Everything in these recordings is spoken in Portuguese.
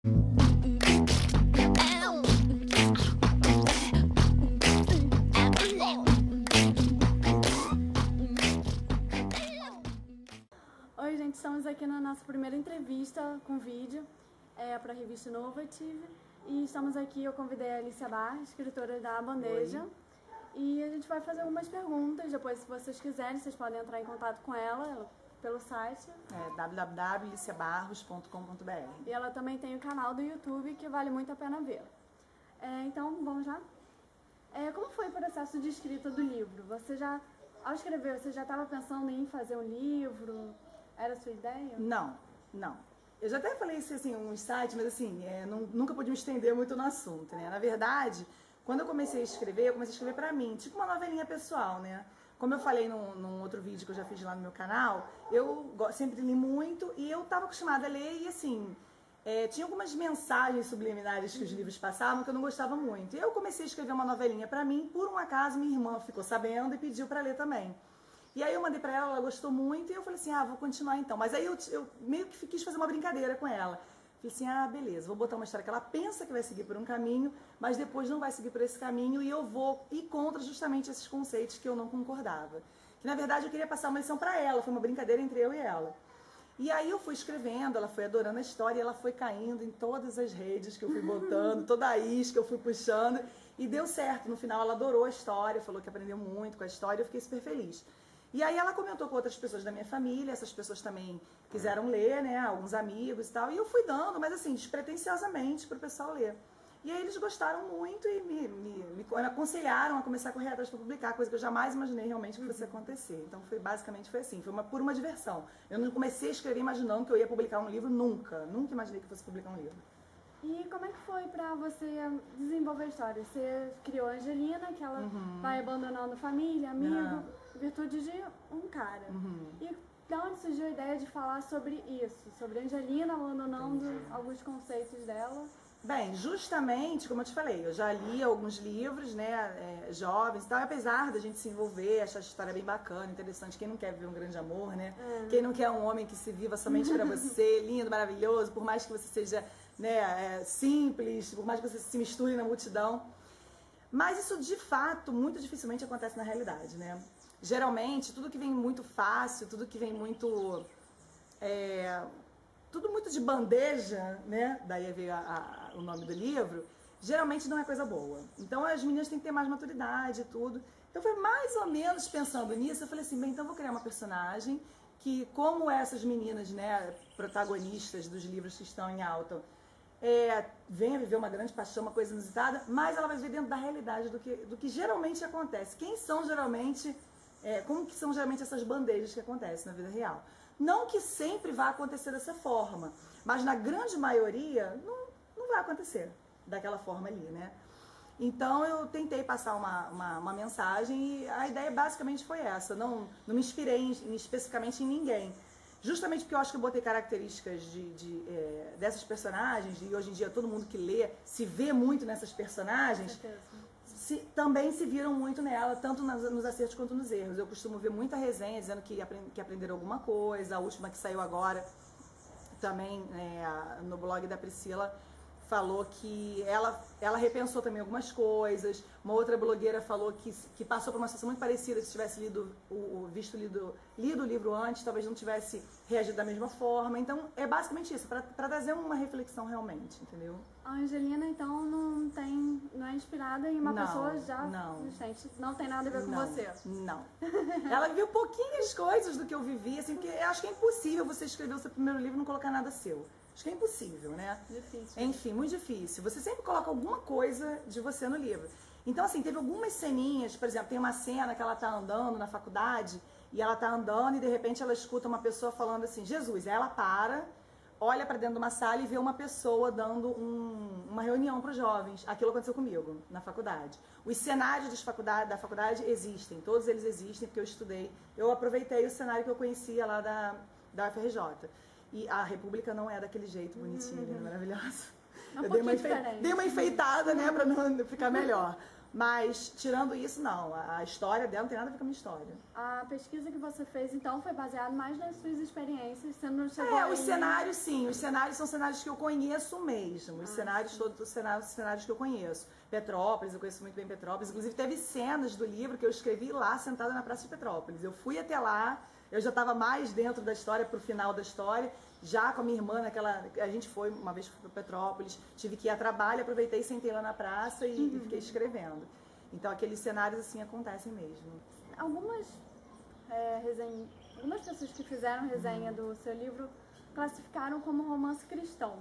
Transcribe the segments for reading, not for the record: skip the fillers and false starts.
Oi, gente, estamos aqui na nossa primeira entrevista com vídeo para a revista Innovative. E estamos aqui, eu convidei a Alicia Barra, escritora da Bandeja. Oi. E a gente vai fazer algumas perguntas, depois se vocês quiserem, vocês podem entrar em contato com ela pelo site. www.aliciabarros.com.br. E ela também tem o canal do YouTube que vale muito a pena ver. Então, vamos lá? Como foi o processo de escrita do livro? Ao escrever, você já estava pensando em fazer um livro? Era a sua ideia? Não. Eu já até falei isso assim, uns sites, mas assim, nunca pude me estender muito no assunto, né? Na verdade, quando eu comecei a escrever pra mim, tipo uma novelinha pessoal, né? Como eu falei num outro vídeo que eu já fiz lá no meu canal, eu sempre li muito e eu estava acostumada a ler e assim, tinha algumas mensagens subliminares que os livros passavam que eu não gostava muito. E eu comecei a escrever uma novelinha pra mim, por um acaso minha irmã ficou sabendo e pediu pra ler também. E aí eu mandei pra ela gostou muito e eu falei assim, vou continuar então. Mas aí eu meio que quis fazer uma brincadeira com ela. Falei assim, beleza, vou botar uma história que ela pensa que vai seguir por um caminho, mas depois não vai seguir por esse caminho e eu vou ir contra justamente esses conceitos que eu não concordava. Que na verdade eu queria passar uma lição pra ela, foi uma brincadeira entre eu e ela. E aí eu fui escrevendo, ela foi adorando a história e ela foi caindo em todas as redes que eu fui botando, toda a isca eu fui puxando e deu certo. No final ela adorou a história, falou que aprendeu muito com a história e eu fiquei super feliz. E aí ela comentou com outras pessoas da minha família, essas pessoas também quiseram ler, né, alguns amigos e tal, e eu fui dando, mas assim, despretensiosamente pro pessoal ler. E aí eles gostaram muito e me aconselharam a começar a correr atrás para publicar, coisa que eu jamais imaginei realmente que fosse acontecer. Então basicamente foi assim, por uma diversão. Eu não comecei a escrever imaginando que eu ia publicar um livro, nunca imaginei que fosse publicar um livro. E como é que foi pra você desenvolver a história? Você criou a Angelina, que ela vai abandonando família, amigo, em virtude de um cara. E de onde surgiu a ideia de falar sobre isso? Sobre a Angelina abandonando alguns conceitos dela? Bem, justamente, como eu te falei, eu já li alguns livros, né, jovens e tal, apesar da gente se envolver, achar a história bem bacana, interessante, quem não quer viver um grande amor, né? Quem não quer um homem que se viva somente pra você, lindo, maravilhoso, por mais que você seja, né, simples, por mais que você se misture na multidão. Mas isso, de fato, muito dificilmente acontece na realidade, né? Geralmente, tudo que vem muito fácil, tudo que vem muito... tudo muito de bandeja, né? Daí veio o nome do livro, geralmente não é coisa boa. Então as meninas têm que ter mais maturidade e tudo. Então foi mais ou menos pensando nisso, eu falei assim, bem, então eu vou criar uma personagem que, como essas meninas, né, protagonistas dos livros que estão em alta, venha viver uma grande paixão, uma coisa inusitada, mas ela vai viver dentro da realidade do que geralmente acontece. Quem são geralmente... como que são geralmente essas bandejas que acontecem na vida real. Não que sempre vá acontecer dessa forma, mas na grande maioria não vai acontecer daquela forma ali, né? Então eu tentei passar uma mensagem e a ideia basicamente foi essa. Não me inspirei especificamente em ninguém. Justamente porque eu acho que eu botei características dessas personagens, e hoje em dia todo mundo que lê se vê muito nessas personagens. Também se viram muito nela, tanto nos acertos quanto nos erros. Eu costumo ver muita resenha dizendo que aprenderam alguma coisa. A última que saiu agora, também no blog da Priscila, falou que ela repensou também algumas coisas. Uma outra blogueira falou que passou por uma situação muito parecida, que se tivesse lido o livro antes, talvez não tivesse reagido da mesma forma. Então é basicamente isso, para trazer uma reflexão realmente, entendeu? A Angelina, então, não é inspirada em uma pessoa já existente, não tem nada a ver com você? Não. Ela viveu pouquinhas coisas do que eu vivi, assim, porque eu acho que é impossível você escrever o seu primeiro livro e não colocar nada seu. Acho que é impossível, né? Difícil. Enfim, muito difícil. Você sempre coloca alguma coisa de você no livro. Então, assim, teve algumas ceninhas, por exemplo, tem uma cena que ela tá andando na faculdade, e ela tá andando e de repente ela escuta uma pessoa falando assim, Jesus, aí ela para, olha pra dentro de uma sala e vê uma pessoa dando uma reunião para os jovens. Aquilo aconteceu comigo, na faculdade. Os cenários da faculdade existem, todos eles existem, porque eu estudei. Eu aproveitei o cenário que eu conhecia lá da UFRJ. E a República não é daquele jeito bonitinho, maravilhoso. Eu dei uma Mas, tirando isso, não. A história dela não tem nada a ver com a minha história. A pesquisa que você fez, então, foi baseada mais nas suas experiências, você não chegou Os cenários, sim. Os cenários são cenários que eu conheço mesmo. Os cenários, todos os cenários que eu conheço. Petrópolis, eu conheço muito bem Petrópolis. Inclusive, teve cenas do livro que eu escrevi lá, sentada na Praça de Petrópolis. Eu fui até lá, eu já estava mais dentro da história, pro final da história. Já com a minha irmã, a gente foi, uma vez para Petrópolis, tive que ir a trabalho, aproveitei, sentei lá na praça e fiquei escrevendo. Então, aqueles cenários, assim, acontecem mesmo. Algumas pessoas que fizeram resenha do seu livro classificaram como romance cristão.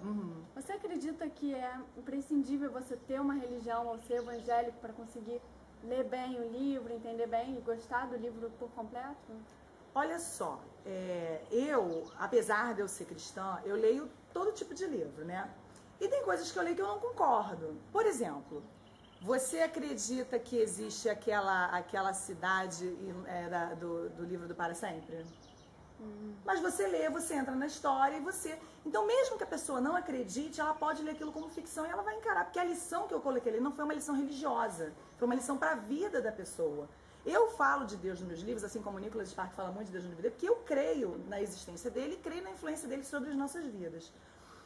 Você acredita que é imprescindível você ter uma religião ou ser evangélico para conseguir ler bem o livro, entender bem e gostar do livro por completo? Olha só, apesar de eu ser cristã, eu leio todo tipo de livro, né? E tem coisas que eu leio que eu não concordo. Por exemplo, você acredita que existe aquela cidade do livro do Para Sempre? Mas você lê, você entra na história e você... Então, mesmo que a pessoa não acredite, ela pode ler aquilo como ficção e ela vai encarar. Porque a lição que eu coloquei ali não foi uma lição religiosa, foi uma lição para a vida da pessoa. Eu falo de Deus nos meus livros, assim como o Nicholas Sparks fala muito de Deus no livro dele, porque eu creio na existência dele e creio na influência dele sobre as nossas vidas.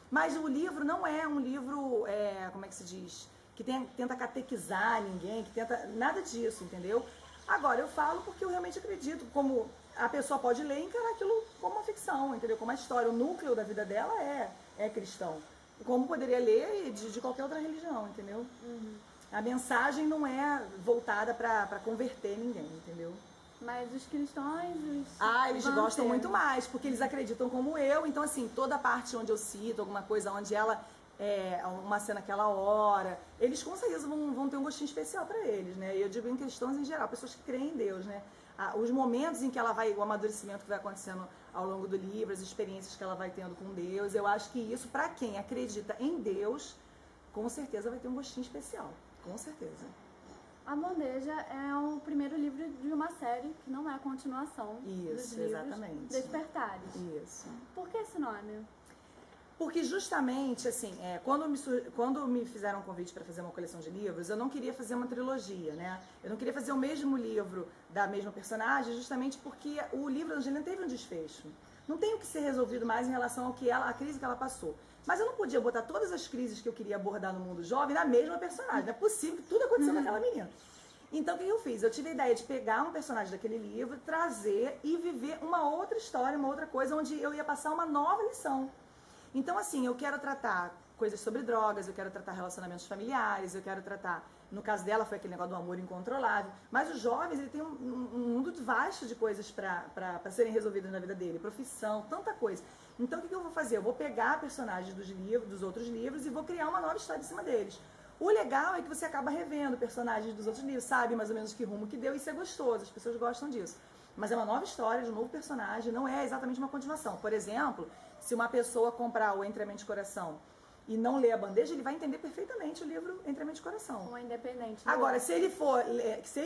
Mas o livro não é um livro, como é que se diz, que tenta catequizar ninguém, que tenta... Nada disso, entendeu? Agora, eu falo porque eu realmente acredito, como a pessoa pode ler e encarar aquilo como uma ficção, entendeu? Como uma história, o núcleo da vida dela é cristão. Como poderia ler de qualquer outra religião, entendeu? A mensagem não é voltada para converter ninguém, entendeu? Mas os cristãos... eles gostam muito mais, porque eles acreditam como eu. Então, assim, toda parte onde eu cito, alguma coisa onde ela... uma cena que ela ora, eles com certeza vão ter um gostinho especial para eles, né? E eu digo em cristãos em geral, pessoas que creem em Deus, né? Os momentos em que ela vai, o amadurecimento que vai acontecendo ao longo do livro, as experiências que ela vai tendo com Deus, eu acho que isso, para quem acredita em Deus, com certeza vai ter um gostinho especial. Com certeza. A Bandeja é o primeiro livro de uma série que não é a continuação dos livros exatamente. Despertares. Isso. Por que esse nome? Porque justamente, assim, quando me fizeram um convite para fazer uma coleção de livros, eu não queria fazer uma trilogia, né? Eu não queria fazer o mesmo livro da mesma personagem, justamente porque o livro da Angelina teve um desfecho. Não tem o que ser resolvido mais em relação ao que a crise que ela passou. Mas eu não podia botar todas as crises que eu queria abordar no mundo jovem na mesma personagem. Não é possível que tudo aconteceu com aquela menina. Então, o que eu fiz? Eu tive a ideia de pegar um personagem daquele livro, trazer e viver uma outra história, uma outra coisa, onde eu ia passar uma nova lição. Então, assim, eu quero tratar coisas sobre drogas, eu quero tratar relacionamentos familiares, eu quero tratar... No caso dela foi aquele negócio do amor incontrolável. Mas os jovens, ele tem um mundo vasto de coisas para serem resolvidas na vida dele. Profissão, tanta coisa. Então, o que eu vou fazer? Eu vou pegar personagens dos outros livros e vou criar uma nova história em cima deles. O legal é que você acaba revendo personagens dos outros livros, sabe mais ou menos que rumo que deu, e isso é gostoso, as pessoas gostam disso. Mas é uma nova história, de um novo personagem, não é exatamente uma continuação. Por exemplo, se uma pessoa comprar o Entre a Mente e Coração e não ler a Bandeja, ele vai entender perfeitamente o livro Entre a Mente e Coração. Uma independente. Agora, se ele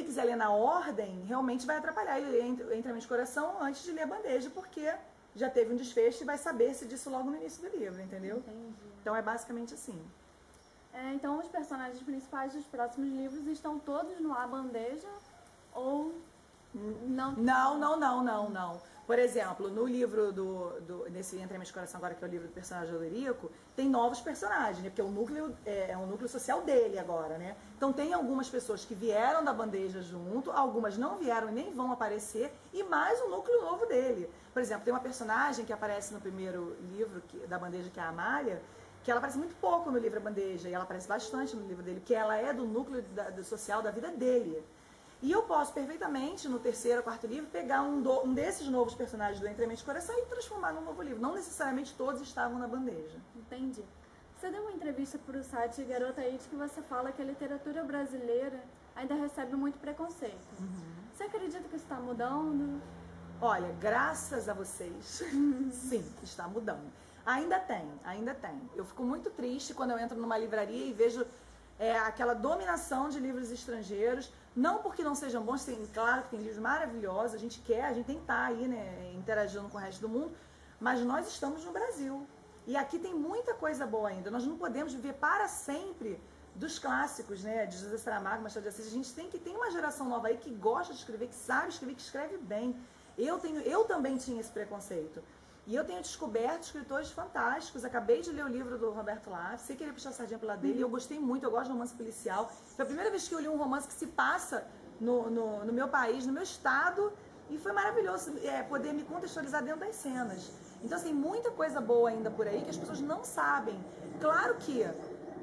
quiser ler na ordem, realmente vai atrapalhar ele ler Entre a Mente e Coração antes de ler a Bandeja, porque já teve um desfecho e vai saber-se disso logo no início do livro, entendeu? Entendi. Então é basicamente assim. Então os personagens principais dos próximos livros estão todos no A Bandeja ou não? Não. Por exemplo, no livro nesse Entre a Mente e Coração agora, que é o livro do personagem Odorico, tem novos personagens, né? Porque o núcleo é um núcleo social dele agora, né? Então tem algumas pessoas que vieram da Bandeja junto, algumas não vieram e nem vão aparecer, e mais um núcleo novo dele. Por exemplo, tem uma personagem que aparece no primeiro livro da Bandeja, que é a Amália, que ela aparece muito pouco no livro A Bandeja, e ela aparece bastante no livro dele, porque ela é do núcleo do social da vida dele. E eu posso perfeitamente, no terceiro ou quarto livro, pegar um desses novos personagens do Entre a Mente e Coração e transformar num novo livro. Não necessariamente todos estavam na Bandeja. Entendi. Você deu uma entrevista para o site Garota It que você fala que a literatura brasileira ainda recebe muito preconceito. Você acredita que isso está mudando? Olha, graças a vocês, sim, está mudando. Ainda tem. Eu fico muito triste quando eu entro numa livraria e vejo aquela dominação de livros estrangeiros. Não porque não sejam bons, claro que tem livros maravilhosos, a gente tem que estar aí, né, interagindo com o resto do mundo, mas nós estamos no Brasil. E aqui tem muita coisa boa ainda. Nós não podemos viver para sempre dos clássicos, né, de José Saramago, Machado de Assis. A gente tem uma geração nova aí que gosta de escrever, que sabe escrever, que escreve bem. Eu também tinha esse preconceito. E eu tenho descoberto escritores fantásticos. Acabei de ler o livro do Roberto Laff, sei que ele puxou a sardinha pro lado dele, e eu gostei muito, eu gosto de romance policial. Foi a primeira vez que eu li um romance que se passa no meu país, no meu estado, e foi maravilhoso poder me contextualizar dentro das cenas. Então, assim, muita coisa boa ainda por aí que as pessoas não sabem. Claro que,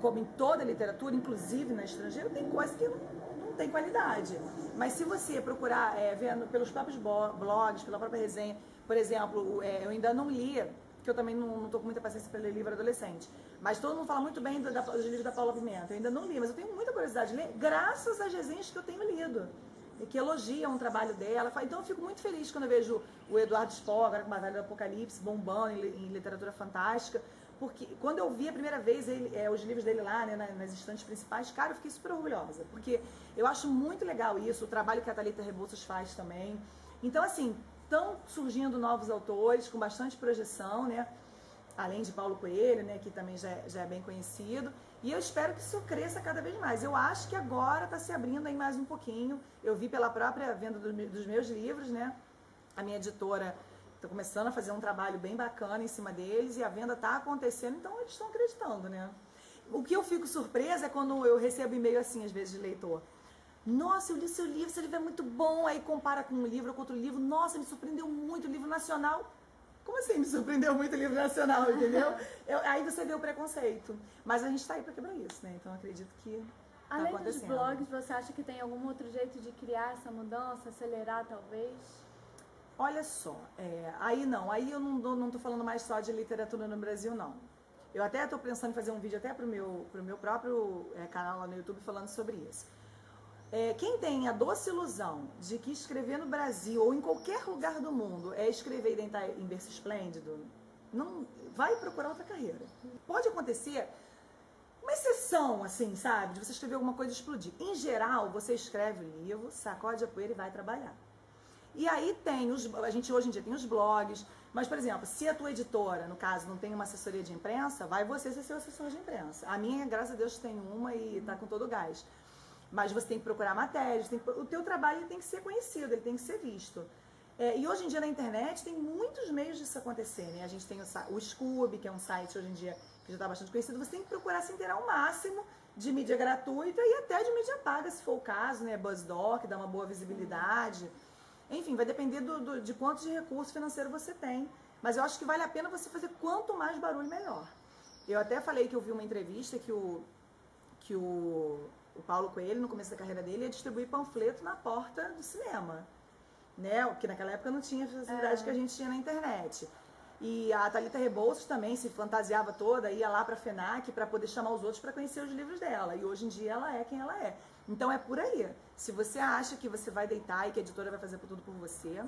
como em toda literatura, inclusive na estrangeira, tem coisa que não tem qualidade. Mas se você procurar, vendo pelos próprios blogs, pela própria resenha, por exemplo, eu ainda não li, que eu também não estou com muita paciência para ler livro adolescente, mas todo mundo fala muito bem dos livros da Paula Pimenta. Eu ainda não li, mas eu tenho muita curiosidade de ler, graças às resenhas que eu tenho lido, e que elogiam o trabalho dela. Então eu fico muito feliz quando eu vejo o Eduardo Spohr, agora com Batalha do Apocalipse, bombando em literatura fantástica, porque quando eu vi a primeira vez os livros dele lá, né, nas estantes principais, cara, eu fiquei super orgulhosa, porque eu acho muito legal isso, o trabalho que a Thalita Rebouças faz também. Então, assim, estão surgindo novos autores com bastante projeção, né? Além de Paulo Coelho, né, que também já é bem conhecido. E eu espero que isso cresça cada vez mais. Eu acho que agora está se abrindo aí mais um pouquinho. Eu vi pela própria venda dos meus livros, né? A minha editora está começando a fazer um trabalho bem bacana em cima deles e a venda está acontecendo, então eles estão acreditando, né? O que eu fico surpresa é quando eu recebo e-mail assim, às vezes, de leitor. Nossa, eu li seu livro é muito bom. Aí compara com um livro ou com outro livro. Nossa, me surpreendeu muito o livro nacional. Como assim me surpreendeu muito o livro nacional, entendeu? Aí você vê o preconceito. Mas a gente está aí para quebrar isso, né? Então eu acredito que tá Além acontecendo. dos blogs, você acha que tem algum outro jeito de criar essa mudança, acelerar talvez? Olha só, aí eu não tô falando mais só de literatura no Brasil, não. Eu até estou pensando em fazer um vídeo até pro meu próprio canal lá no YouTube falando sobre isso. Quem tem a doce ilusão de que escrever no Brasil ou em qualquer lugar do mundo é escrever e deitar em berço esplêndido, não vai procurar outra carreira. Pode acontecer uma exceção, assim, sabe, de você escrever alguma coisa e explodir. Em geral, você escreve o livro, sacode a poeira e vai trabalhar. E aí a gente hoje em dia tem os blogs, mas, por exemplo, se a tua editora, no caso, não tem uma assessoria de imprensa, vai você ser seu assessor de imprensa. A minha, graças a Deus, tem uma e tá com todo o gás. Mas você tem que procurar matérias, o teu trabalho ele tem que ser conhecido, ele tem que ser visto. E hoje em dia na internet tem muitos meios disso acontecer, né? A gente tem o Scoob, que é um site hoje em dia que já está bastante conhecido. Você tem que procurar se inteirar ao máximo de mídia gratuita e até de mídia paga, se for o caso, né? BuzzDoc, que dá uma boa visibilidade. Enfim, vai depender de quanto de recurso financeiro você tem. Mas eu acho que vale a pena você fazer quanto mais barulho, melhor. Eu até falei que eu vi uma entrevista que o Paulo Coelho, no começo da carreira dele, ia distribuir panfleto na porta do cinema, né? Porque naquela época não tinha a facilidade que a gente tinha na internet. E a Thalita Rebouças também se fantasiava toda, ia lá para a FENAC para poder chamar os outros para conhecer os livros dela. E hoje em dia ela é quem ela é. Então é por aí. Se você acha que você vai deitar e que a editora vai fazer tudo por você,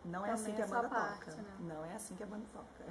não é assim que a banda toca. Né? Não é assim que a banda toca.